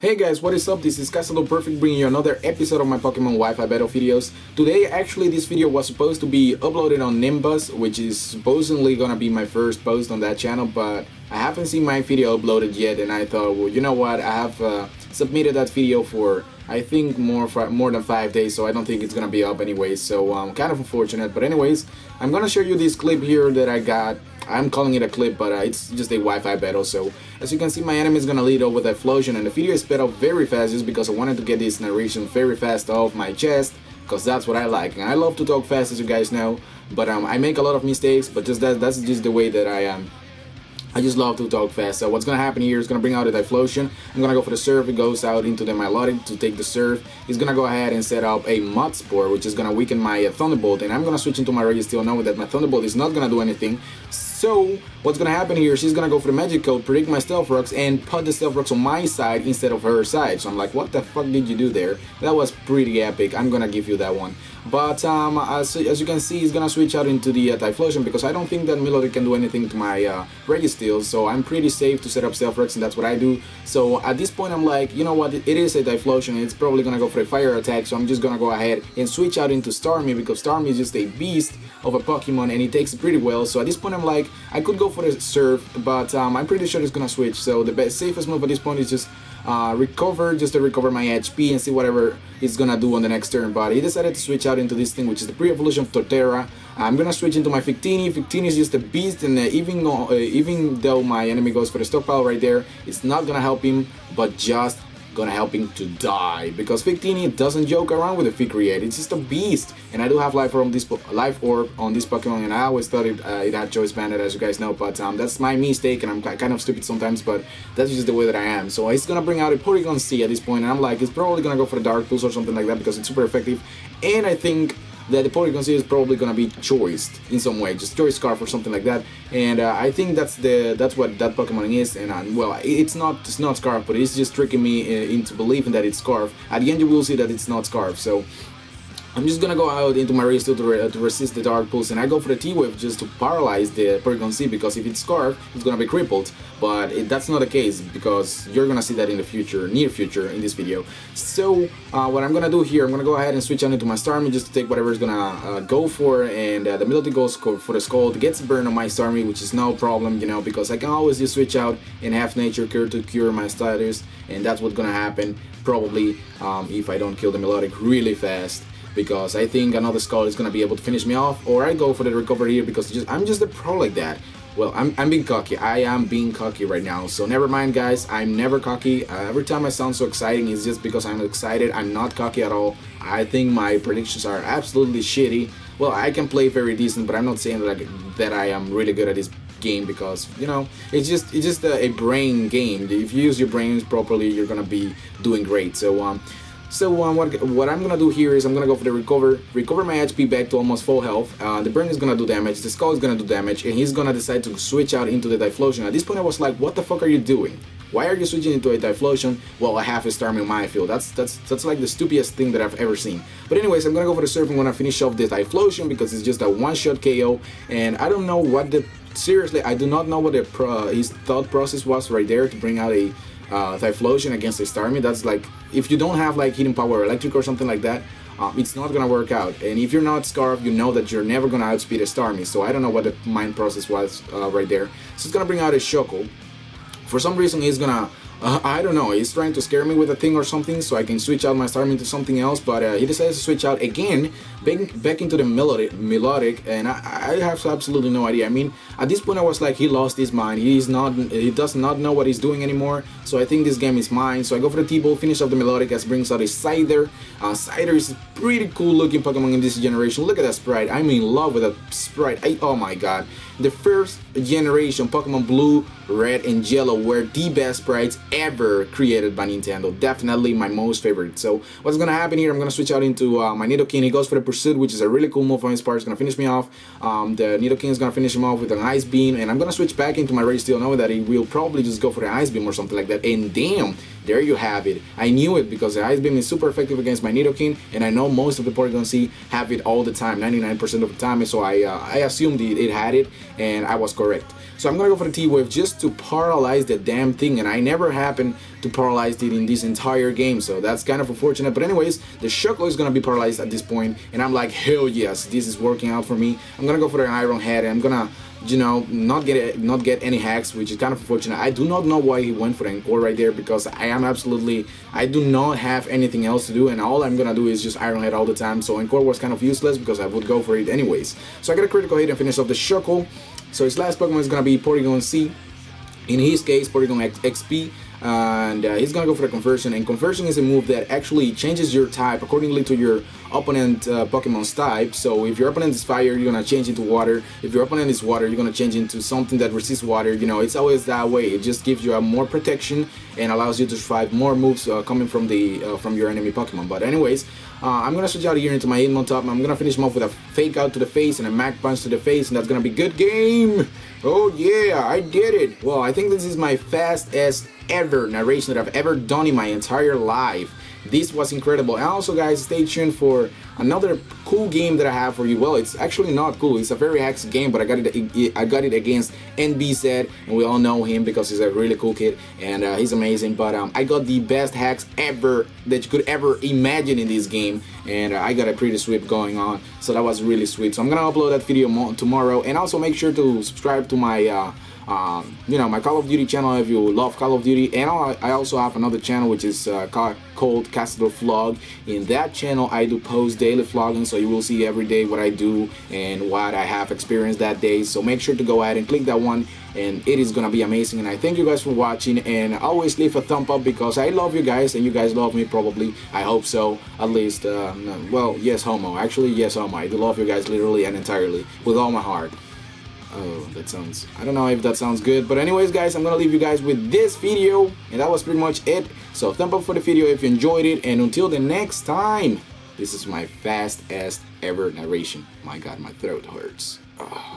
Hey guys, what is up? This is Castle Perfect bringing you another episode of my Pokemon Wi-Fi battle videos. Today, actually, this video was supposed to be uploaded on Nimbus, which is supposedly gonna be my first post on that channel, but I haven't seen my video uploaded yet, and I thought, well, you know what? I have submitted that video for I think more than 5 days, so I don't think it's gonna be up anyways. So kind of unfortunate, but anyways, I'm gonna show you this clip here that I got. I'm calling it a clip, but it's just a Wi-Fi battle. So as you can see, my enemy is gonna lead over the explosion, and the video is sped up very fast just because I wanted to get this narration very fast off my chest, because that's what I like. And I love to talk fast, as you guys know, but I make a lot of mistakes, but that's just the way that I am. I just love to talk fast. So what's gonna happen here is gonna bring out a Typhlosion. I'm gonna go for the Surf. It goes out into the Milotic to take the Surf. He's gonna go ahead and set up a Mud Spore, which is gonna weaken my Thunderbolt, and I'm gonna switch into my Registeel knowing that my Thunderbolt is not gonna do anything. So what's gonna happen here is she's gonna go for the Magic Coat, predict my Stealth Rocks, and put the Stealth Rocks on my side instead of her side. So I'm like, what the fuck did you do there? That was pretty epic. I'm gonna give you that one. But as you can see, he's gonna switch out into the Typhlosion because I don't think that Milotic can do anything to my Registeel. So I'm pretty safe to set up Stealth Rocks, and that's what I do. So at this point, I'm like, you know what? It is a Typhlosion. It's probably gonna go for a Fire attack. So I'm just gonna go ahead and switch out into Starmie because Starmie is just a beast of a Pokemon, and he takes it pretty well. So at this point, I'm like, I could go for the Surf, but I'm pretty sure it's gonna switch. So the safest move at this point is just recover, just to recover my HP and see whatever it's gonna do on the next turn. But he decided to switch out into this thing, which is the pre-evolution of Torterra. I'm gonna switch into my Victini. Victini is just a beast, and even though my enemy goes for the stockpile right there, it's not gonna help him, but just gonna help him to die, because Victini doesn't joke around with the Vicreate. It's just a beast, and I do have Life Orb on this Pokemon, and I always thought it had Choice Banded, as you guys know, but that's my mistake, and I'm kind of stupid sometimes, but that's just the way that I am. So he's gonna bring out a Porygon C at this point, and I'm like, he's probably gonna go for the Dark Pulse or something like that because it's super effective, and I think that the Porygon C is probably gonna be choiced in some way, just Choice Scarf or something like that. And I think that's what that Pokemon is. And well, it's not Scarf, but it's just tricking me into believing that it's Scarf. At the end, you will see that it's not Scarf. So I'm just gonna go out into my Registeel to resist the Dark Pulse, and I go for the T-Wave just to paralyze the Porygon C, because if it's Scarf, it's gonna be crippled. But that's not the case, because you're gonna see that in the future, near future, in this video. So what I'm gonna do here, I'm gonna go ahead and switch on into my Starmie just to take whatever it's gonna go for, and the Milotic goes for the Scald, gets burned on my Starmie, which is no problem, you know, because I can always just switch out and have Nature Cure to cure my status, and that's what's gonna happen probably if I don't kill the Milotic really fast, because I think another Scald is gonna be able to finish me off, or I go for the recovery here because I'm just a pro like that. Well, I'm being cocky. I am being cocky right now. So never mind, guys. I'm never cocky. Every time I sound so exciting, it's just because I'm excited. I'm not cocky at all. I think my predictions are absolutely shitty. Well, I can play very decent, but I'm not saying that I am really good at this game, because, you know, it's just a brain game. If you use your brains properly, you're gonna be doing great. So what I'm gonna do here is I'm gonna go for the recover my HP back to almost full health. The burn is gonna do damage, the Skull is gonna do damage, and he's gonna decide to switch out into the Typhlosion. At this point, I was like, what the fuck are you doing? Why are you switching into a Typhlosion? Well, I have a Starmie in my field. That's like the stupidest thing that I've ever seen. But anyways, I'm gonna go for the Surf. I'm gonna finish off the Typhlosion because it's just a one-shot KO, and I don't know what seriously, I do not know what his thought process was right there to bring out a Typhlosion against a Starmie. That's like, if you don't have like Hidden Power Electric or something like that, it's not gonna work out. And if you're not Scarf, you know that you're never gonna outspeed a Starmie. So I don't know what the mind process was right there. So it's gonna bring out a Shuckle. For some reason, he's gonna I don't know, he's trying to scare me with a thing or something so I can switch out my Starmie into something else, but he decides to switch out again, back into the Milotic, and I have absolutely no idea. I mean, at this point I was like, he lost his mind, he does not know what he's doing anymore, so I think this game is mine. So I go for the T-Ball, finish off the Milotic, as brings out a Scyther. Scyther is a pretty cool looking Pokemon in this generation. Look at that sprite, I'm in love with that sprite. Oh my god. The first generation Pokemon Blue, Red, and Yellow were the best sprites ever created by Nintendo. Definitely my most favorite. So what's gonna happen here, I'm gonna switch out into my Nidoking. He goes for the Pursuit, which is a really cool move on his part. It's gonna finish me off. The Nidoking is gonna finish him off with an Ice Beam, and I'm gonna switch back into my Registeel knowing that he will probably just go for the Ice Beam or something like that. And damn, there you have it. I knew it, because the Ice Beam is super effective against my Nidoking, and I know most of the Porygon C have it all the time, 99% of the time, so I assumed it had it. and I was correct. So I'm gonna go for the T-Wave just to paralyze the damn thing, and I never happened to paralyze it in this entire game, so that's kind of unfortunate. But anyways, the Shuckle is gonna be paralyzed at this point, and I'm like, hell yes, this is working out for me. I'm gonna go for the Iron Head, and I'm gonna, you know, not get any hacks, which is kind of unfortunate. I do not know why he went for the Encore right there, because I do not have anything else to do, and all I'm gonna do is just Iron Head all the time. So Encore was kind of useless because I would go for it anyways. So I got a critical hit and finish off the Shuckle. So his last Pokemon is gonna be Porygon C. In his case, Porygon XP. And he's gonna go for the Conversion, and Conversion is a move that actually changes your type accordingly to your opponent Pokemon's type. So if your opponent is fire, you're gonna change into water. If your opponent is water, you're gonna change into something that resists water. You know, it's always that way. It just gives you a more protection and allows you to survive more moves coming from your enemy Pokemon. But anyways, I'm gonna switch out here into my Hitmontop. I'm gonna finish him off with a Fake Out to the face and a Mach Punch to the face, and that's gonna be good game. Oh yeah, I did it. Well, I think this is my fastest ever narration that I've ever done in my entire life. This was incredible. And also, guys, stay tuned for another cool game that I have for you. Well, it's actually not cool. It's a very hacks game, but I got it against NBZ, and we all know him because he's a really cool kid, and he's amazing. But I got the best hacks ever that you could ever imagine in this game, and I got a pretty sweep going on. So that was really sweet. So I'm gonna upload that video tomorrow, and also make sure to subscribe to my you know, my Call of Duty channel if you love Call of Duty. And I also have another channel which is called Castador Vlog. In that channel I do post daily vlogging, so you will see every day what I do and what I have experienced that day. So make sure to go ahead and click that one, and it is gonna be amazing. And I thank you guys for watching, and always leave a thumb up because I love you guys and you guys love me, probably. I hope so, at least. Well, yes homo, actually yes homo. I do love you guys literally and entirely with all my heart. Oh, that sounds, I don't know if that sounds good, but anyways, guys, I'm gonna leave you guys with this video, and that was pretty much it. So thumb up for the video if you enjoyed it, and until the next time, this is my fastest ever narration. My god, my throat hurts. Oh.